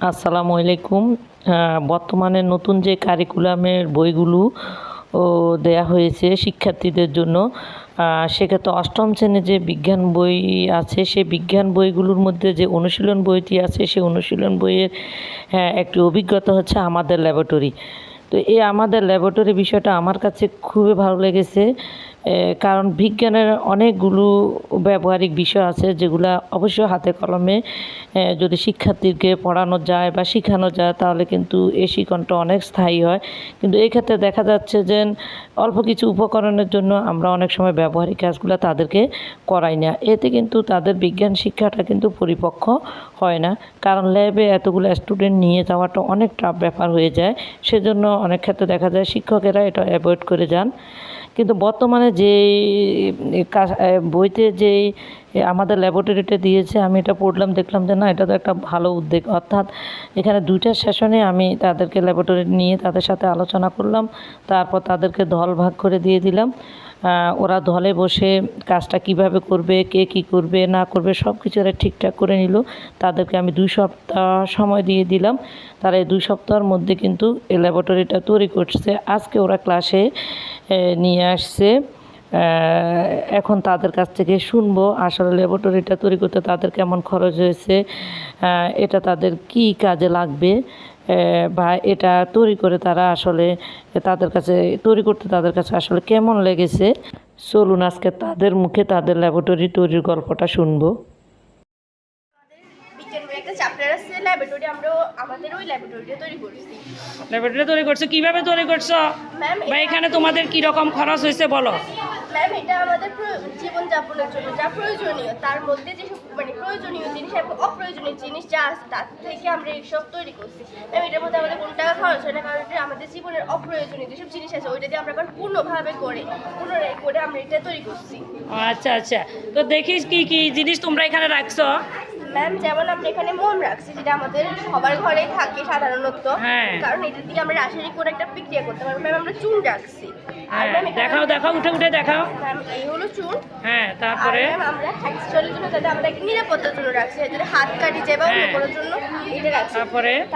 আসসালামু আলাইকুম। বর্তমানে নতুন যে কারিকুলামের বইগুলো দেয়া হয়েছে শিক্ষার্থীদের জন্য, সেক্ষেত্রে অষ্টম শ্রেণীর যে বিজ্ঞান বই আছে সেই বিজ্ঞান বইগুলোর মধ্যে যে অনুশীলন বইটি আছে সেই অনুশীলন বইয়ের একটি অভিজ্ঞতা হচ্ছে আমাদের ল্যাবরেটরি। তো এই আমাদের ল্যাবরেটরি বিষয়টা আমার কাছে খুবই ভালো লেগেছে, কারণ বিজ্ঞানের অনেকগুলো ব্যবহারিক বিষয় আছে যেগুলো অবশ্যই হাতে কলমে যদি শিক্ষার্থীকে পড়ানো যায় বা শেখানো যায় তাহলে কিন্তু এই শিক্ষণটা অনেক স্থায়ী হয়। কিন্তু এই ক্ষেত্রে দেখা যাচ্ছে যে অল্প কিছু উপকরণের জন্য আমরা অনেক সময় ব্যবহারিক কাজগুলো তাদেরকে করাই না, এতে কিন্তু তাদের বিজ্ঞান শিক্ষাটা কিন্তু পরিপক্ক হয় না, কারণ ল্যাবে এতগুলো স্টুডেন্ট নিয়ে যাওয়াটা অনেক টাফ ব্যাপার হয়ে যায়। সেজন্য অনেক ক্ষেত্রে দেখা যায় শিক্ষকেরা এটা অ্যাভয়েড করে যান। কিন্তু বর্তমানে যে বইতে যে আমাদের ল্যাবরেটরিটা দিয়েছে আমি এটা পড়লাম, দেখলাম যে না, এটা তো একটা ভালো উদ্যোগ। অর্থাৎ এখানে 2টা সেশনে আমি তাদেরকে ল্যাবরেটরি নিয়ে তাদের সাথে আলোচনা করলাম, তারপর তাদেরকে দল ভাগ করে দিয়ে দিলাম। ওরা দলে বসে কাজটা কিভাবে করবে, কে কী করবে না করবে সব কিছু এরা ঠিকঠাক করে নিল। তাদেরকে আমি 2 সপ্তাহ সময় দিয়ে দিলাম। তারা এই 2 সপ্তাহের মধ্যে কিন্তু এই ল্যাবরেটরিটা তৈরি করছে। আজকে ওরা ক্লাসে নিয়ে আসছে। এখন তাদের কাছ থেকে শুনবো আসলে ল্যাবরেটরিটা তৈরি করতে তাদের কেমন খরচ হয়েছে, এটা তাদের কি কাজে লাগবে, বা এটা তৈরি করে তারা আসলে তাদের কাছে তৈরি করতে তাদের কাছে আসলে কেমন লেগেছে। চলুন আজকে তাদের মুখে তাদের ল্যাবরেটরি তৈরির গল্পটা শুনবো। বিজ্ঞান বই একটা চ্যাপ্টার আছে ল্যাবরেটরি, আমরা আমাদের ওই ল্যাবরেটরিটা তৈরি করছি। ল্যাবরেটরি তৈরি করছো, কিভাবে তৈরি করছো ম্যাম বা এখানে তোমাদের কি রকম খরচ হয়েছে বলো। ম্যাম এটা আমাদের জীবনযাপনের জন্য যা প্রয়োজনীয় তার মধ্যে যেসব প্রয়োজনীয় জিনিস এবং অপ্রয়োজনীয় জিনিস যা আছে তার থেকে আমরা এইসব তৈরি করছি। ম্যাম এটার মধ্যে আমাদের কোনো টাকা খরচ হয় না, কারণ এটা আমাদের জীবনের অপ্রয়োজনীয় যেসব জিনিস আছে ওইটা দিয়ে আমরা আবার পুনরায় করে আমরা এটা তৈরি করছি। আচ্ছা আচ্ছা, তো দেখিস কি কি জিনিস তোমরা এখানে রাখছো। ম্যাম যেমন আমরা এখানে মোম রাখছি, যেটা আমাদের সবার ঘরেই থাকে সাধারণত, কারণ এটা দিয়ে আমরা রাসায়নিক কোনো একটা বিক্রিয়া করতে পারবো। ম্যাম আমরা চুন রাখছি। আর ম্যাম দেখাও দেখাও, উঠে উঠে দেখাও। ম্যাম এই হলো চুন। তারপরে ম্যাম আমরা টেক্সচারের জন্য যাতে আমরা একটা নিরাপত্তার জন্য রাখছি, যদি হাত কাটি যায় বা অন্য কোনো জন্য এটা রাখছি।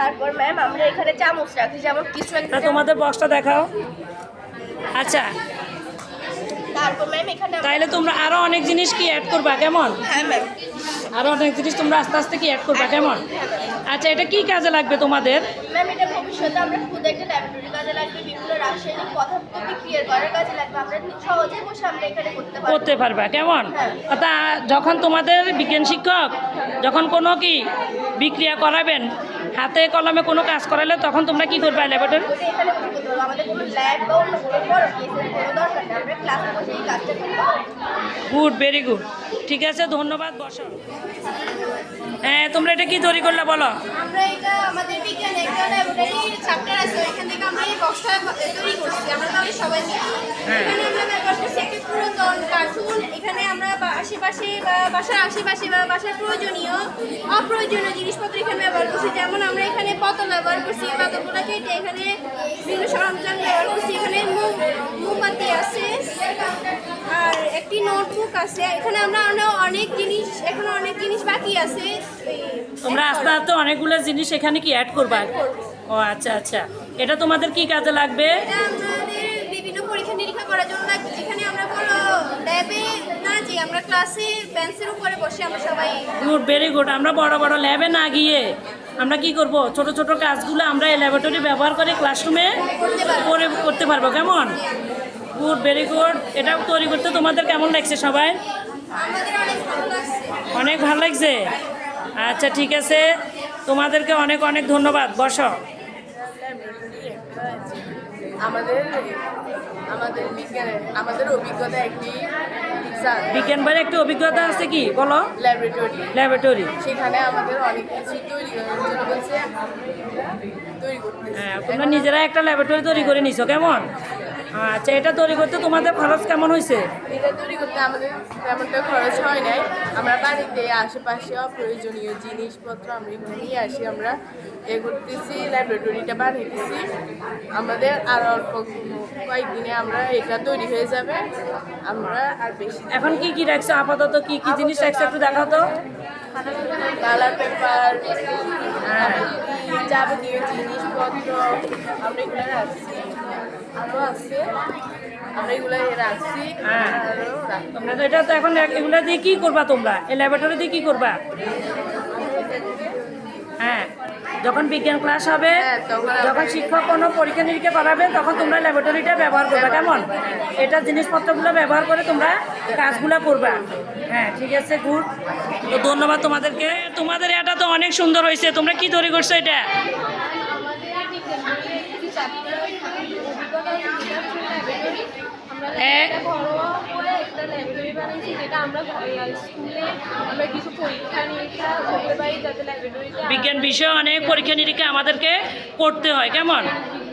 তারপর ম্যাম আমরা এখানে চামচ রাখছি, যেমন কিছু একটা তোমাদের বক্সটা দেখাও। আচ্ছা, তারপর ম্যাম এখানে তাইলে তোমরা আরো অনেক জিনিস কি অ্যাড করবা কেমন? হ্যাঁ ম্যাম আরো অনেক জিনিস তোমরা আস্তে আস্তে কি অ্যাড করবা কেমন? আচ্ছা, এটা কি কাজে লাগবে তোমাদের? ম্যাম এটা ভবিষ্যতে আমরা খুদ একটা ল্যাবরেটরি কাজে লাগবে, বিভিন্ন রাসায়নিক পদার্থ বিক্রিয়া করার কাজে লাগবে, আমরা সহজে বসে আমরা এখানে করতে পারবো কেমন? তা যখন তোমাদের বিজ্ঞান শিক্ষক যখন কোনো কি বিক্রিয়া করাবেন, হাতে কলমে কোনো কাজ করালে তখন তোমরা কি করবে ল্যাবরেটরি? এখানে বসে করতে পারবো, আমাদের কোনো ল্যাব বা অন্য কোনো বড় প্লেসের কোনো দরকার নেই, আমরা ক্লাসে বসে এই কাজটা করতে পারবো। গুড, ভেরি গুড, ঠিক আছে, ধন্যবাদ, বসো। তোমরা এটা কি তৈরি করলে বলো। আমরা এটা আমাদের বিজ্ঞানে একটা ল্যাবরেটরি চ্যাপ্টার আছে, এখান থেকে আমরা এই বক্সটা তৈরি করছি আমরা তাহলে সবাই মিলে। এখানে আমরা ব্যবহার করছি একটা পুরাতন কার্টুন, এখানে আমরা আশেপাশে বা বাসার আশেপাশে বা বাসার অপ্রয়োজনীয় জিনিসপত্র এখানে ব্যবহার করছি। যেমন আমরা এখানে বোতল ব্যবহার করছি, বোতলগুলো কেটে এখানে বিভিন্ন সরঞ্জাম ব্যবহার করছি। এখানে মোমবাতি আছে আর একটি নোটবুক আছে। এখানে আমরা অনেক জিনিস বাকি আছে। তোমরা আস্তে আস্তে অনেকগুলো জিনিস এখানে কি অ্যাড করবা? ও আচ্ছা আচ্ছা, এটা তোমাদের কি কাজে লাগবে? এটা আমাদের বিভিন্ন পরীক্ষা নিরীক্ষা করার জন্য লাগবে, যেখানে আমরা কোনো ল্যাবে না যে আমরা ক্লাসে বেঞ্চের উপরে বসে আমরা সবাই। Good, very good. আমরা বড় বড় ল্যাবে না গিয়ে আমরা কি করব, ছোট ছোট কাজগুলো আমরা এই ল্যাবরেটরি ব্যবহার করে ক্লাসরুমে করতে পারবো কেমন? Good, very good. এটা তৈরি করতে তোমাদের কেমন লাগছে সবাই? আমাদের অনেক ভালো লাগছে। অনেক ভালো লাগছে। আচ্ছা ঠিক আছে, তোমাদেরকে অনেক অনেক ধন্যবাদ, বসো। আমাদের অভিজ্ঞতা একটি বিজ্ঞান বইয়ের একটি অভিজ্ঞতা আছে কি বলো? ল্যাবরেটরি সেখানে আমাদের অনেক কিছু তৈরি করার জন্য বলছে তৈরি করতে। তোমরা নিজেরা একটা ল্যাবরেটরি তৈরি করে নিছো কেমন? আচ্ছা, এটা তৈরি করতে তোমাদের খরচ কেমন হয়েছে? এটা তৈরি করতে আমাদের তেমনটা খরচ হয় নাই। আমরা বাড়িতে আশেপাশে অপ্রয়োজনীয় জিনিসপত্র আমরা এখানে নিয়ে আসি, আমরা করতেছি, ল্যাবরেটরিটা বানিয়েছি। আমাদের আর অল্প কয়েকদিনে আমরা এটা তৈরি হয়ে যাবে। আমরা আর বেশি এখন কি কি রাখছো আপাতত, কি কি জিনিস রাখছো একটু দেখাও তো। কালার পেপার, যাবতীয় জিনিসপত্র আমরা এগুলো রাখছি, আরও আছে, আমরা এগুলো রাখছি। হ্যাঁ। আরও রাখছি। তোমরা তো এটা তো এখন এগুলো দিয়ে কী করবা তোমরা? এই ল্যাবরেটরি দিয়ে কী করবা? হ্যাঁ, যখন বিজ্ঞান ক্লাস হবে, হ্যাঁ, তখন যখন শিক্ষক কোনো পরীক্ষা নিরীক্ষা করাবে, তখন তোমরা ল্যাবরেটরিটা ব্যবহার করবে, কেমন? এটা জিনিসপত্রগুলো ব্যবহার করে তোমরা কাজগুলো করবা। হ্যাঁ, ঠিক আছে, গুড। তো ধন্যবাদ তোমাদেরকে। তোমাদের এটা তো অনেক সুন্দর হয়েছে। তোমরা কি তৈরি করছো এটা? এ- ঘরোয়া হয়ে একটা লাইব্রেরি বানাইছি, যেটা আমরা স্কুলে আমরা কিছু পরীক্ষা নিরীক্ষা করতে পারি, যাতে লাইব্রেরিটা বিজ্ঞান বিষয়ে অনেক পরীক্ষা নিরীক্ষা আমাদেরকে করতে হয়, কেমন?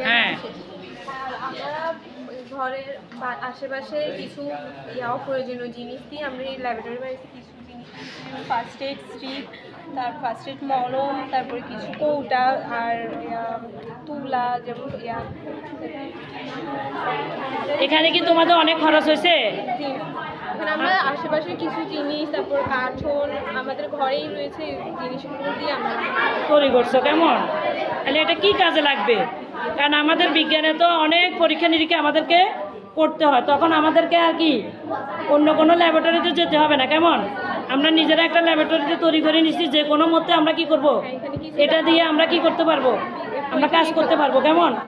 হ্যাঁ, আমরা ঘরের আশেপাশে কিছু প্রয়োজনীয় জিনিস দিয়ে আমরা এই লাইব্রেরি বাড়িতে কিছু জিনিস, ফার্স্ট এড স্ট্রিপ, তার ফার্স্ট এড মলম, তারপরে কিছু কৌটা আর তুলা, যেমন এখানে কি তোমাদের অনেক খরচ হয়েছে? এখানে আমরা আশেপাশে কিছু জিনিস, তারপর কাঠন আমাদের ঘরেই রয়েছে, জিনিসগুলো দিয়ে আমরা তৈরি করছো, কেমন? তাহলে এটা কি কাজে লাগবে? কারণ আমাদের বিজ্ঞানে তো অনেক পরীক্ষা নিরীক্ষা আমাদেরকে করতে হয়, তখন আমাদেরকে আর কি অন্য কোনো ল্যাবরেটরিতে যেতে হবে না, কেমন? আমরা নিজেরা একটা ল্যাবরেটরিতে তৈরি করে নিচ্ছি, যে কোনো মতে আমরা কি করব, এটা দিয়ে আমরা কি করতে পারবো, আমরা কাজ করতে পারবো, কেমন?